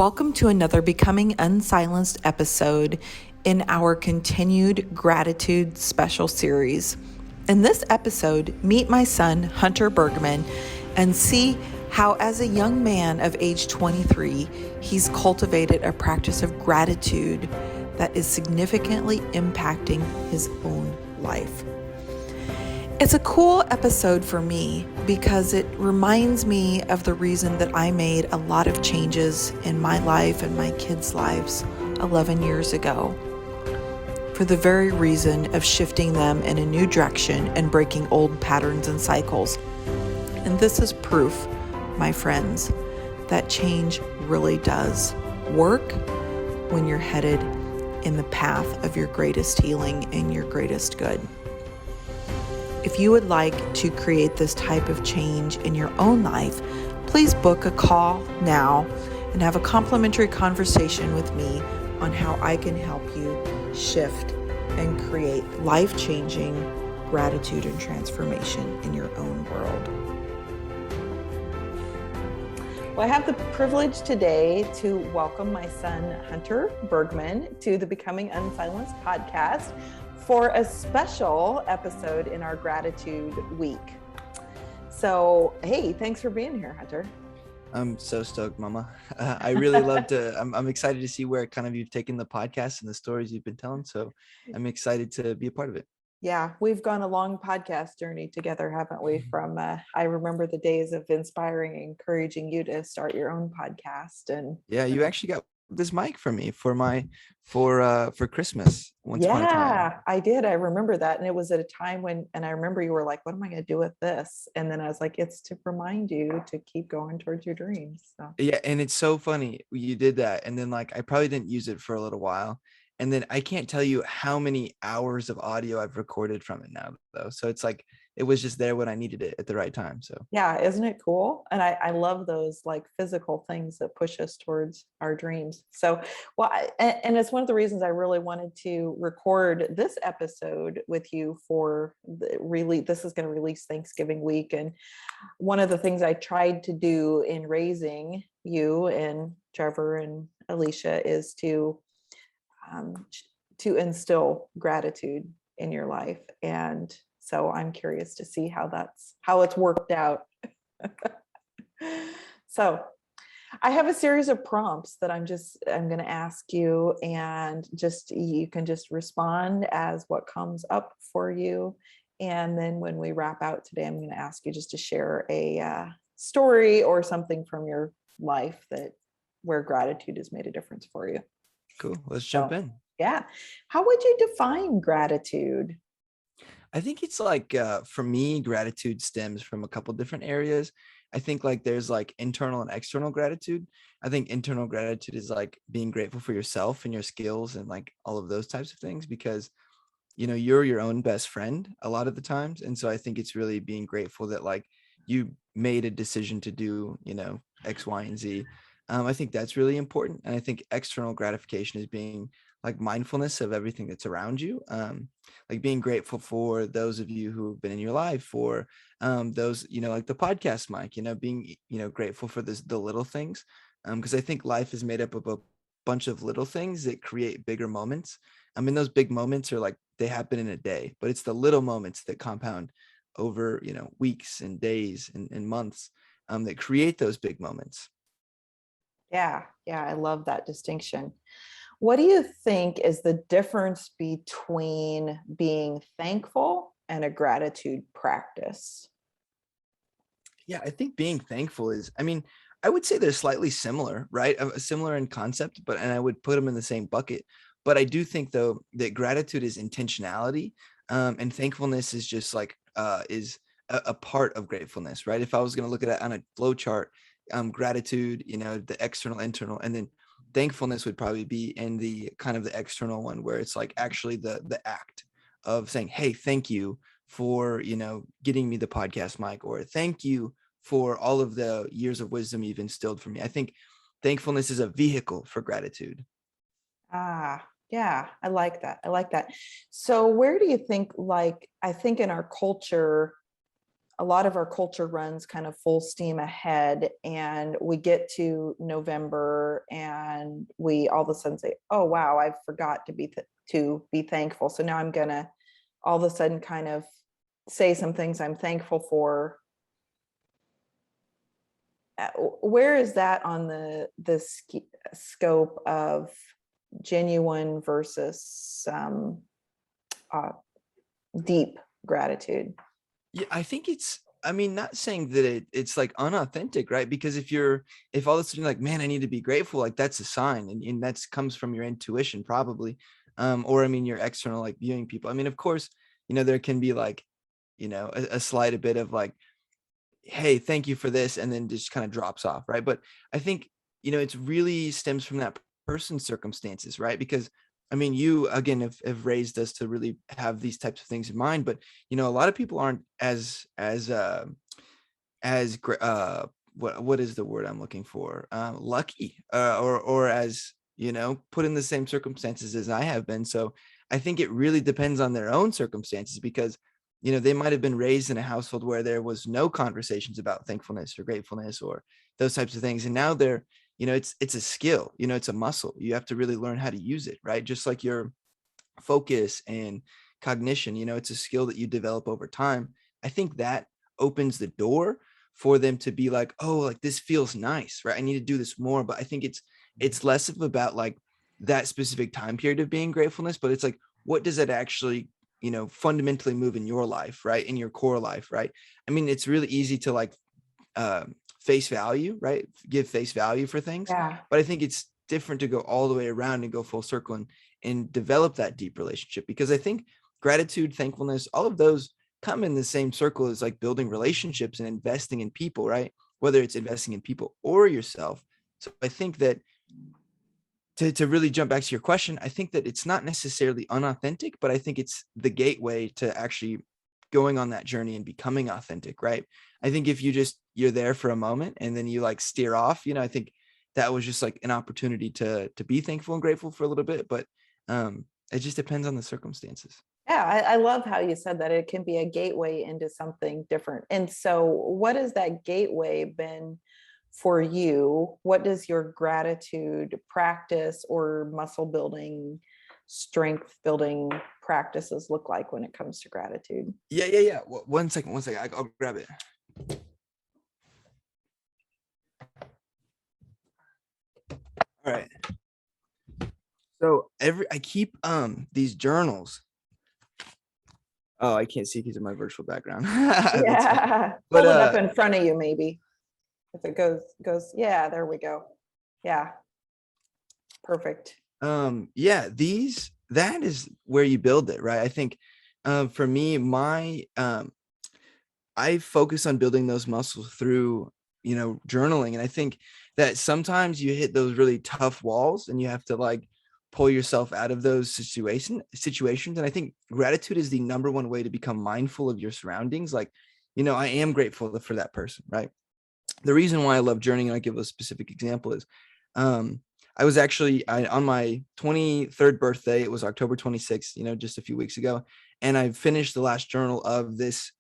Welcome to another Becoming Unsilenced episode in our continued gratitude special series. In this episode, meet my son, Hunter Bergman, and see how as a young man of age 23, he's cultivated a practice of gratitude that is significantly impacting his own life. It's a cool episode for me because it reminds me of the reason that I made a lot of changes in my life and my kids' lives 11 years ago. For the very reason of shifting them in a new direction and breaking old patterns and cycles. And this is proof, my friends, that change really does work when you're headed in the path of your greatest healing and your greatest good. If you would like to create this type of change in your own life, please book a call now and have a complimentary conversation with me on how I can help you shift and create life-changing gratitude and transformation in your own world. Well, I have the privilege today to welcome my son, Hunter Bergman, to the Becoming Unsilenced podcast for a special episode in our gratitude week. So, hey, thanks for being here, Hunter. I'm so stoked, Mama. I really love to, I'm excited to see where kind of you've taken the podcast and the stories you've been telling. So I'm excited to be a part of it. Yeah, we've gone a long podcast journey together, haven't we? From, I remember the days of inspiring and encouraging you to start your own podcast. And yeah, you actually got this mic for me for Christmas once upon a time. Yeah, I did. I remember that. And it was at a time when, and I remember you were like, what am I going to do with this? And then I was like, it's to remind you to keep going towards your dreams. So. Yeah. And it's so funny you did that. And then I probably didn't use it for a little while. And then I can't tell you how many hours of audio I've recorded from it now, though. So it's like, it was just there when I needed it at the right time. So yeah, isn't it cool? And I love those like physical things that push us towards our dreams. So, well, and it's one of the reasons I really wanted to record this episode with you for the release. This is going to release Thanksgiving week. And one of the things I tried to do in raising you and Trevor and Alicia is to instill gratitude in your life. And so I'm curious to see how it's worked out. So I have a series of prompts that I'm going to ask you, and you can just respond as what comes up for you. And then when we wrap out today, I'm going to ask you just to share a story or something from your life where gratitude has made a difference for you. Cool. Let's jump in. Yeah. How would you define gratitude? I think it's like, for me, gratitude stems from a couple different areas. I think there's internal and external gratitude. I think internal gratitude is being grateful for yourself and your skills and all of those types of things, because, you're your own best friend a lot of the times. And so I think it's really being grateful that you made a decision to do, X, Y, and Z. I think that's really important. And I think external gratification is being mindfulness of everything that's around you, being grateful for those of you who've been in your life, for those, the podcast mic, being, grateful for the little things, because I think life is made up of a bunch of little things that create bigger moments. I mean, those big moments are they happen in a day, but it's the little moments that compound over, weeks and days and months that create those big moments. Yeah, I love that distinction. What do you think is the difference between being thankful and a gratitude practice? Yeah, I think being thankful I would say they're slightly similar, right? Similar in concept, and I would put them in the same bucket. But I do think, though, that gratitude is intentionality, and thankfulness is just is a part of gratefulness, right? If I was going to look at it on a flow chart, gratitude, the external, internal, and then thankfulness would probably be in the kind of the external one, where it's actually the act of saying, hey, thank you for, getting me the podcast mic, or thank you for all of the years of wisdom you've instilled for me. I think thankfulness is a vehicle for gratitude. Yeah, I like that. So where do you think, I think in our culture, a lot of our culture runs kind of full steam ahead, and we get to November and we all of a sudden say, oh wow, I forgot to be thankful. So now I'm gonna all of a sudden kind of say some things I'm thankful for. Where is that on the scope of genuine versus deep gratitude? Yeah, I think I mean, not saying that it's like unauthentic, right? Because if all of a sudden you're like, man, I need to be grateful, like that's a sign, and that's comes from your intuition probably. Or I mean, your external like viewing people. I mean, of course, there can be like, a slight bit of like, hey, thank you for this, and then just kind of drops off, right? But I think, it's really stems from that person's circumstances, right? Because I mean, you again have raised us to really have these types of things in mind, but a lot of people aren't what is the word I'm looking for? Lucky, or as put in the same circumstances as I have been. So I think it really depends on their own circumstances, because they might have been raised in a household where there was no conversations about thankfulness or gratefulness or those types of things, and now they're it's a skill, it's a muscle. You have to really learn how to use it, right? Just like your focus and cognition, it's a skill that you develop over time. I think that opens the door for them to be like, oh, like this feels nice, right? I need to do this more. But I think it's less of about like that specific time period of being gratefulness, but it's like, what does it actually fundamentally move in your life, right? In your core life, right? I mean, it's really easy to like face value, right? Give face value for things. Yeah. But I think it's different to go all the way around and go full circle and develop that deep relationship, because I think gratitude, thankfulness, all of those come in the same circle as like building relationships and investing in people, right? Whether it's investing in people or yourself. So I think that to really jump back to your question, I think that it's not necessarily unauthentic, but I think it's the gateway to actually going on that journey and becoming authentic, right? I think if you're there for a moment and then you like steer off, I think that was just like an opportunity to be thankful and grateful for a little bit, but it just depends on the circumstances. Yeah, I love how you said that it can be a gateway into something different. And so, what has that gateway been for you? What does your gratitude practice or muscle building, strength building practices look like when it comes to gratitude? Yeah. One second. I'll grab it. All right. So I keep these journals. Oh, I can't see because of my virtual background. Yeah, but hold it up in front of you, maybe. If it goes, yeah, there we go. Yeah, perfect. Yeah, that is where you build it, right? I think for me, I focus on building those muscles through, journaling. And I think that sometimes you hit those really tough walls and you have to like pull yourself out of those situations. And I think gratitude is the number one way to become mindful of your surroundings. Like, I am grateful for that person, right? The reason why I love journaling, and I give a specific example, is I was actually on my 23rd birthday. It was October 26th, just a few weeks ago. And I finished the last journal of this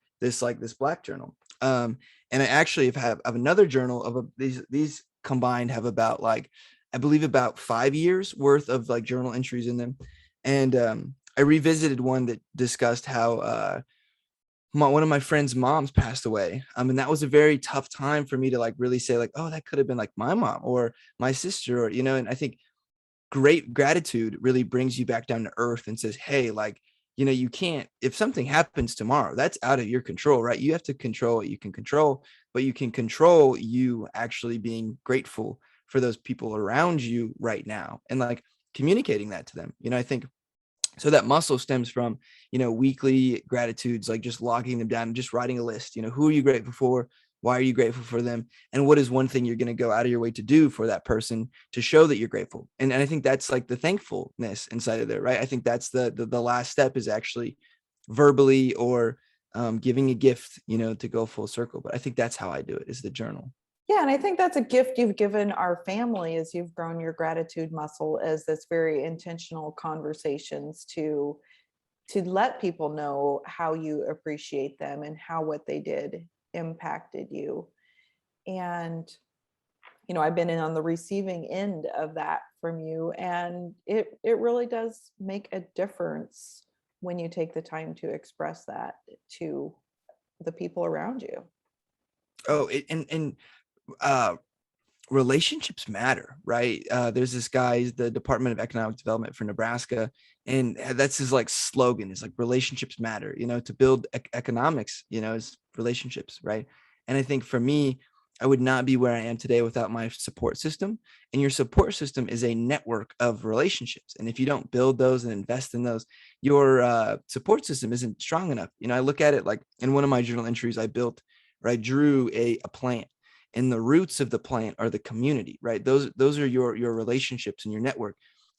black journal. And I actually have another journal of these combined have about like, I believe about 5 years worth of like journal entries in them. And I revisited one that discussed how one of my friend's moms passed away. And that was a very tough time for me to like really say like, oh, that could have been like my mom or my sister, or, and I think great gratitude really brings you back down to earth and says, hey, like, you can't, if something happens tomorrow, that's out of your control, right? You have to control what you can control, but you can control you actually being grateful for those people around you right now and like communicating that to them. I think so that muscle stems from, weekly gratitudes, like just logging them down and just writing a list, who are you grateful for? Why are you grateful for them? And what is one thing you're going to go out of your way to do for that person to show that you're grateful? And I think that's like the thankfulness inside of there, right? I think that's the last step is actually verbally or giving a gift, to go full circle. But I think that's how I do it, is the journal. Yeah, and I think that's a gift you've given our family as you've grown your gratitude muscle, as this very intentional conversations to to let people know how you appreciate them and how what they did impacted you. And I've been in on the receiving end of that from you, and it really does make a difference when you take the time to express that to the people around you. Oh, uh, relationships matter, right? There's this guy, the Department of Economic Development for Nebraska, and that's his like slogan is like relationships matter. To build economics, is relationships, right? And I think for me, I would not be where I am today without my support system. And your support system is a network of relationships. And if you don't build those and invest in those, your support system isn't strong enough. I look at it like in one of my journal entries I built, or I drew a plant, and the roots of the plant are the community, right? Those are your relationships and your network.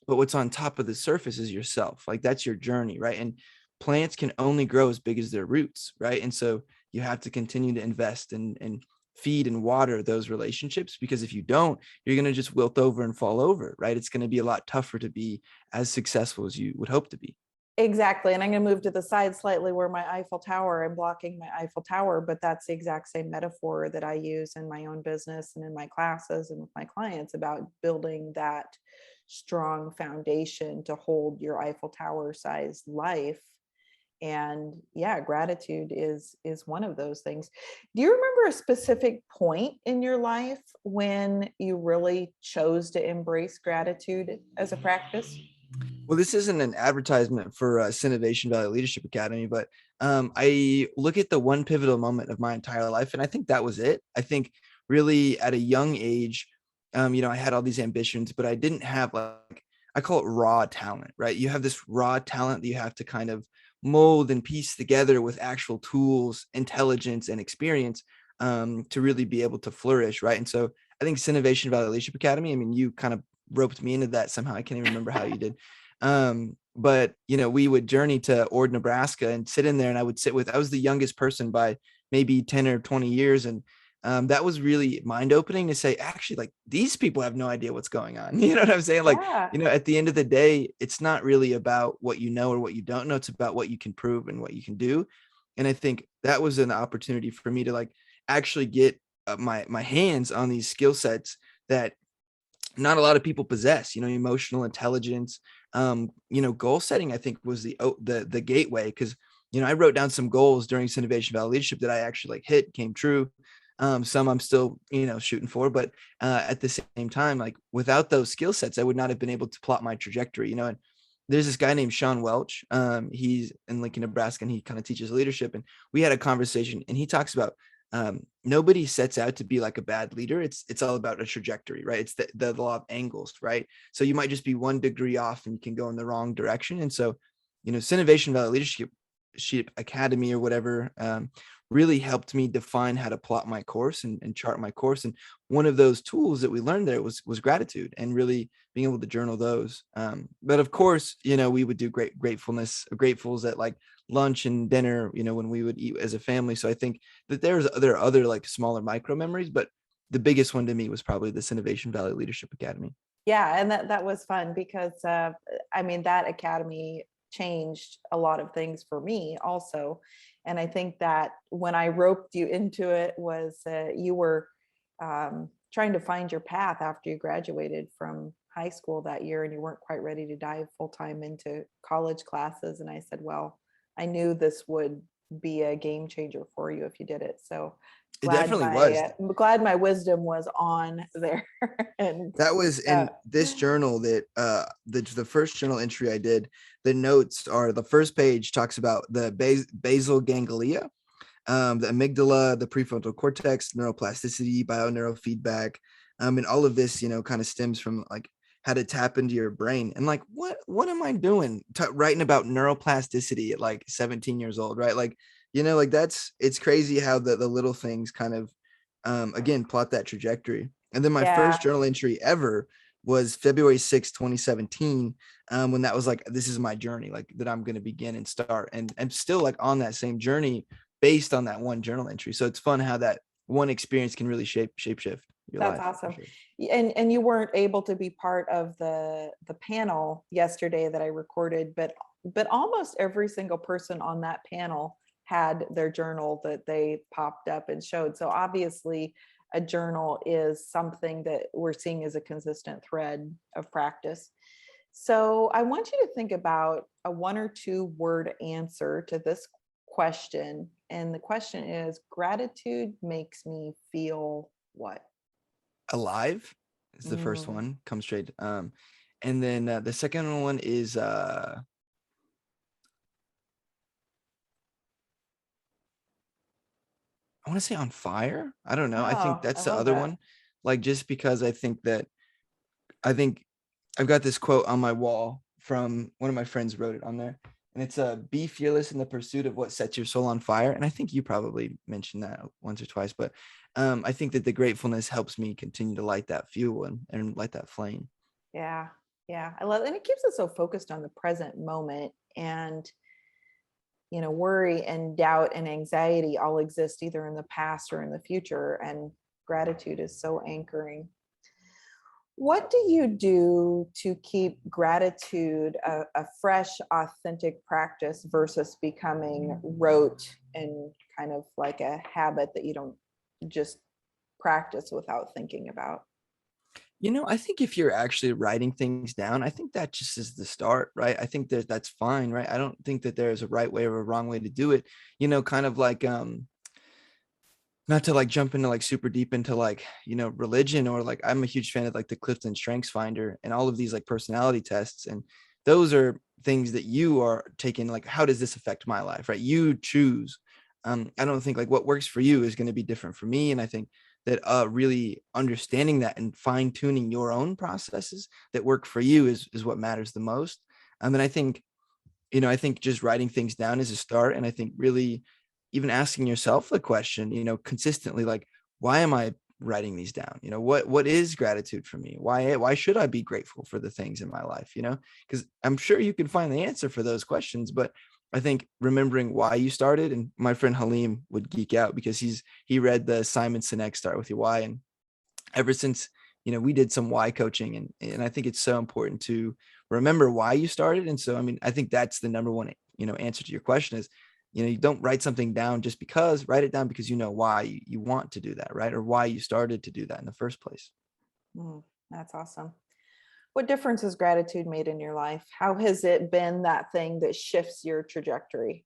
But what's on top of the surface is yourself. Like that's your journey, right? And plants can only grow as big as their roots, right? And so you have to continue to invest and feed and water those relationships, because if you don't, you're going to just wilt over and fall over, right? It's going to be a lot tougher to be as successful as you would hope to be. Exactly. And I'm going to move to the side slightly where my Eiffel Tower, I'm blocking my Eiffel Tower, but that's the exact same metaphor that I use in my own business and in my classes and with my clients about building that strong foundation to hold your Eiffel Tower sized life. And yeah, gratitude is one of those things. Do you remember a specific point in your life when you really chose to embrace gratitude as a practice? Well, this isn't an advertisement for Innovation Valley Leadership Academy, but I look at the one pivotal moment of my entire life, and I think that was it. I think really at a young age, I had all these ambitions, but I didn't have like, I call it raw talent, right? You have this raw talent that you have to kind of mold and piece together with actual tools, intelligence, and experience to really be able to flourish, right? And so I think Innovation Valley Leadership Academy, I mean, you kind of roped me into that somehow. I can't even remember how you did. But we would journey to Ord, Nebraska and sit in there, and I was the youngest person by maybe 10 or 20 years. And that was really mind opening to say, actually, like these people have no idea what's going on. You know what I'm saying? Like, Yeah. at the end of the day, it's not really about what you know or what you don't know. It's about what you can prove and what you can do. And I think that was an opportunity for me to like actually get my hands on these skill sets that not a lot of people possess, emotional intelligence, goal setting, I think was the gateway. Cause, I wrote down some goals during Innovation Valley Leadership that I actually like hit, came true. Some I'm still, shooting for, but at the same time, like without those skill sets, I would not have been able to plot my trajectory, and there's this guy named Sean Welch. He's in Lincoln, Nebraska, and he kind of teaches leadership. And we had a conversation, and he talks about nobody sets out to be like a bad leader. It's all about a trajectory, right? It's the law of angles, right? So you might just be 1 degree off and you can go in the wrong direction. And so, Innovation Valley Leadership Academy or whatever really helped me define how to plot my course and chart my course. And one of those tools that we learned there was gratitude, and really being able to journal those. But of course, we would do gratefuls at like lunch and dinner, when we would eat as a family. So I think that there are other like smaller micro memories, but the biggest one to me was probably this Innovation Valley Leadership Academy. Yeah, and that was fun because I mean that academy changed a lot of things for me also. And I think that when I roped you into it was you were trying to find your path after you graduated from high school that year, and you weren't quite ready to dive full time into college classes. And I said, well, I knew this would be a game changer for you if you did it. So It definitely was. I'm glad my wisdom was on there. And That was in this journal that the first journal entry I did. The notes are, the first page talks about the basal ganglia, the amygdala, the prefrontal cortex, neuroplasticity, bioneurofeedback, and all of this, kind of stems from like how to tap into your brain. And like, what am I doing writing about neuroplasticity at like 17 years old, right? Like, like it's crazy how the little things kind of again plot that trajectory. And then my yeah, first journal entry ever was February 6, 2017, when that was like, this is my journey, like that I'm going to begin and start. And I'm still like on that same journey based on that one journal entry. So it's fun how that one experience can really shape shift your that's life. awesome. Sure. And you weren't able to be part of the panel yesterday that I recorded, but but almost every single person on that panel had their journal that they popped up and showed. So obviously a journal is something that we're seeing as a consistent thread of practice. So I want you to think about a 1 or 2 word answer to this question. And the question is, gratitude makes me feel what? Alive is the first Mm. one. Come straight. And then the second one is I want to say on fire. I don't know. I think Oh, I that's the love other that. one. Like, just because I think I've got this quote on my wall from one of my friends wrote it on there. And it's be fearless in the pursuit of what sets your soul on fire. And I think you probably mentioned that once or twice, but I think that the gratefulness helps me continue to light that fuel and light that flame. Yeah. Yeah. I love it. And it keeps us so focused on the present moment. And, worry and doubt and anxiety all exist either in the past or in the future. And gratitude is so anchoring. What do you do to keep gratitude a fresh, authentic practice versus becoming rote and kind of like a habit that you don't just practice without thinking about? I think if you're actually writing things down, I think that just is the start, right? I think that that's fine, right? I don't think that there's a right way or a wrong way to do it. Kind of like not to like jump into like super deep into like religion, or like I'm a huge fan of like the Clifton Strengths Finder and all of these like personality tests, and those are things that you are taking, like, how does this affect my life, right? You choose. I don't think like what works for you is going to be different for me, and I think that really understanding that and fine tuning your own processes that work for you is what matters the most. And I think just writing things down is a start. And I think really even asking yourself the question, consistently, like, why am I writing these down? What is gratitude for me? Why should I be grateful for the things in my life? Because I'm sure you can find the answer for those questions, but I think remembering why you started, and my friend Halim would geek out because he read the Simon Sinek Start With Your Why. And ever since, we did some why coaching, and I think it's so important to remember why you started. And so, I mean, I think that's the number one, answer to your question is, you don't write something down just because. Write it down because you know why you want to do that, right? Or why you started to do that in the first place. Mm, that's awesome. What difference has gratitude made in your life? How has it been that thing that shifts your trajectory?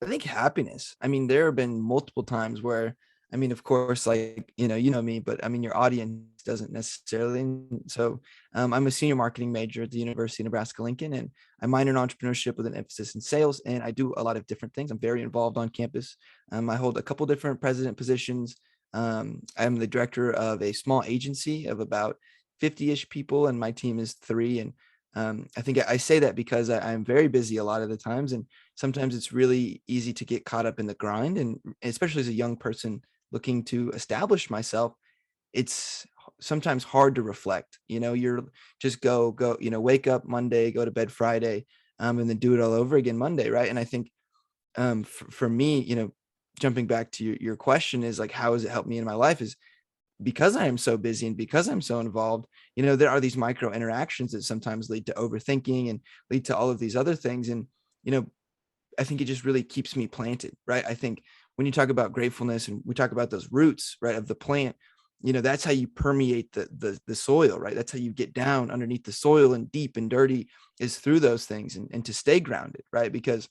I think happiness. I mean, there have been multiple times where, I mean, of course, like, you know me, but I mean, your audience doesn't necessarily. So I'm a senior marketing major at the University of Nebraska-Lincoln, and I minor in entrepreneurship with an emphasis in sales. And I do a lot of different things. I'm very involved on campus. I hold a couple different president positions. I'm the director of a small agency of about 50-ish people, and my team is 3. And I think I say that because I'm very busy a lot of the times, and sometimes it's really easy to get caught up in the grind. And especially as a young person looking to establish myself, it's sometimes hard to reflect. You're just go, wake up Monday, go to bed Friday, and then do it all over again Monday, right? And I think for me, jumping back to your question is like, how has it helped me in my life, is because I am so busy and because I'm so involved, there are these micro interactions that sometimes lead to overthinking and lead to all of these other things. And, you know, I think it just really keeps me planted, right? I think when you talk about gratefulness and we talk about those roots, right, of the plant, that's how you permeate the soil, right? That's how you get down underneath the soil and deep and dirty, is through those things, and to stay grounded, right? Because,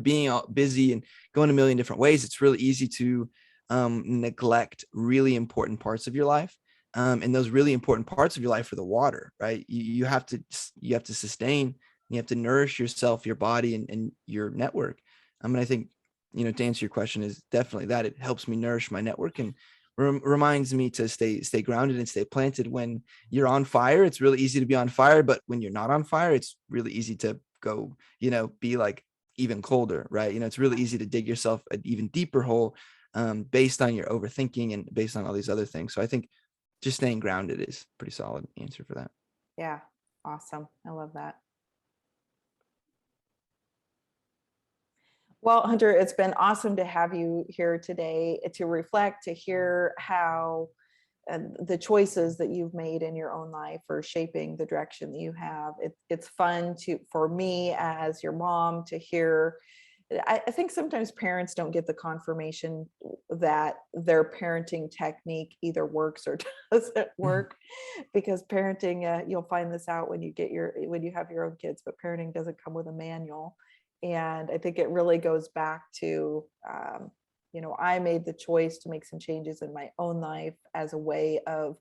being all busy and going a million different ways, it's really easy to neglect really important parts of your life. And those really important parts of your life are the water, right? You have to sustain, you have to nourish yourself, your body, and your network. And I think, to answer your question, is definitely that it helps me nourish my network and reminds me to stay grounded and stay planted. When you're on fire, it's really easy to be on fire, but when you're not on fire, it's really easy to go, be like even colder, right? It's really easy to dig yourself an even deeper hole, based on your overthinking and based on all these other things. So I think just staying grounded is a pretty solid answer for that. Yeah, awesome. I love that. Well, Hunter, it's been awesome to have you here today to reflect, to hear how the choices that you've made in your own life are shaping the direction that you have. It's fun for me as your mom to hear. I think sometimes parents don't get the confirmation that their parenting technique either works or doesn't work, because parenting, you'll find this out when you have your own kids, but parenting doesn't come with a manual. And I think it really goes back to, I made the choice to make some changes in my own life as a way of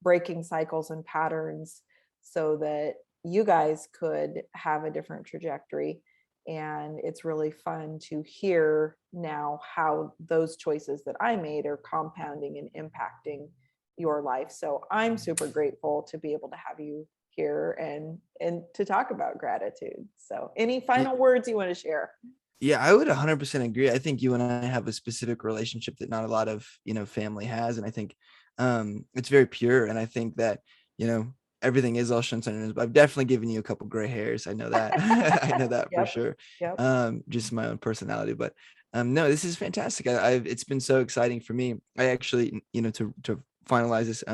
breaking cycles and patterns so that you guys could have a different trajectory. And it's really fun to hear now how those choices that I made are compounding and impacting your life. So I'm super grateful to be able to have you here and to talk about gratitude. So any final words you want to share? Yeah, I would 100% agree. I think you and I have a specific relationship that not a lot of, family has. And I think it's very pure. And I think that, everything is all sunshine and roses, but I've definitely given you a couple gray hairs. I know that. I know that for sure. Yep. Just my own personality. But no, this is fantastic. It's been so exciting for me. I actually, to finalize this,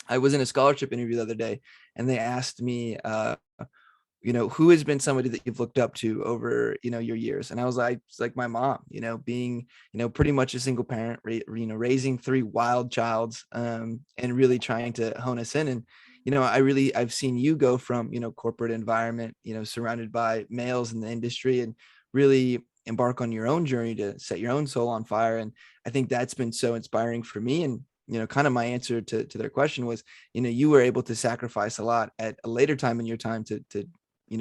I was in a scholarship interview the other day, and they asked me, who has been somebody that you've looked up to over, your years? And I was like, it's like my mom, being, pretty much a single parent, raising 3 wild childs, and really trying to hone us in. And, I've seen you go from, corporate environment, surrounded by males in the industry, and really embark on your own journey to set your own soul on fire. And I think that's been so inspiring for me. And, kind of my answer to their question was, you were able to sacrifice a lot at a later time in your time to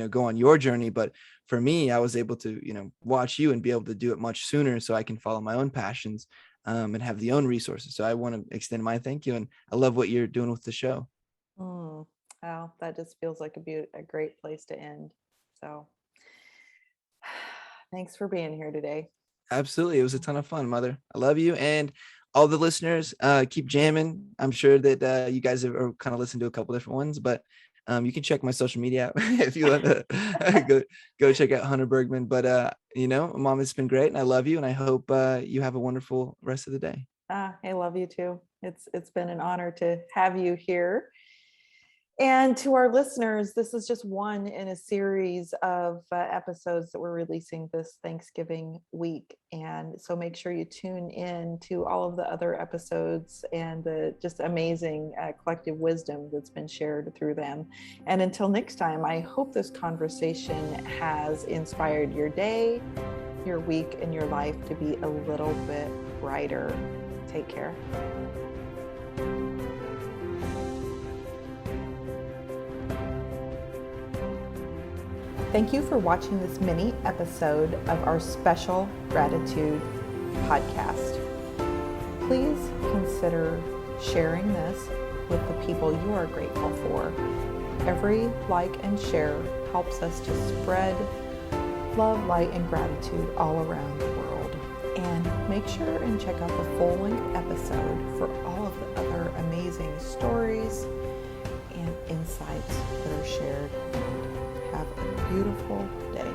go on your journey. But for me, I was able to, watch you and be able to do it much sooner so I can follow my own passions, and have the own resources. So I want to extend my thank you. And I love what you're doing with the show. Wow, that just feels like a great place to end. So thanks for being here today. Absolutely. It was a ton of fun, Mother. I love you. And all the listeners, keep jamming. I'm sure that you guys are kind of listened to a couple different ones, but you can check my social media if you want to go check out Hunter Bergman. But Mom, it's been great, and I love you, and I hope you have a wonderful rest of the day. I love you too. It's been an honor to have you here. And to our listeners, this is just one in a series of episodes that we're releasing this Thanksgiving week. And so make sure you tune in to all of the other episodes and the just amazing collective wisdom that's been shared through them. And until next time, I hope this conversation has inspired your day, your week, and your life to be a little bit brighter. Take care. Thank you for watching this mini episode of our special gratitude podcast. Please consider sharing this with the people you are grateful for. Every like and share helps us to spread love, light, and gratitude all around the world. And make sure and check out the full length episode for all of the other amazing stories and insights that are shared. Have a beautiful day.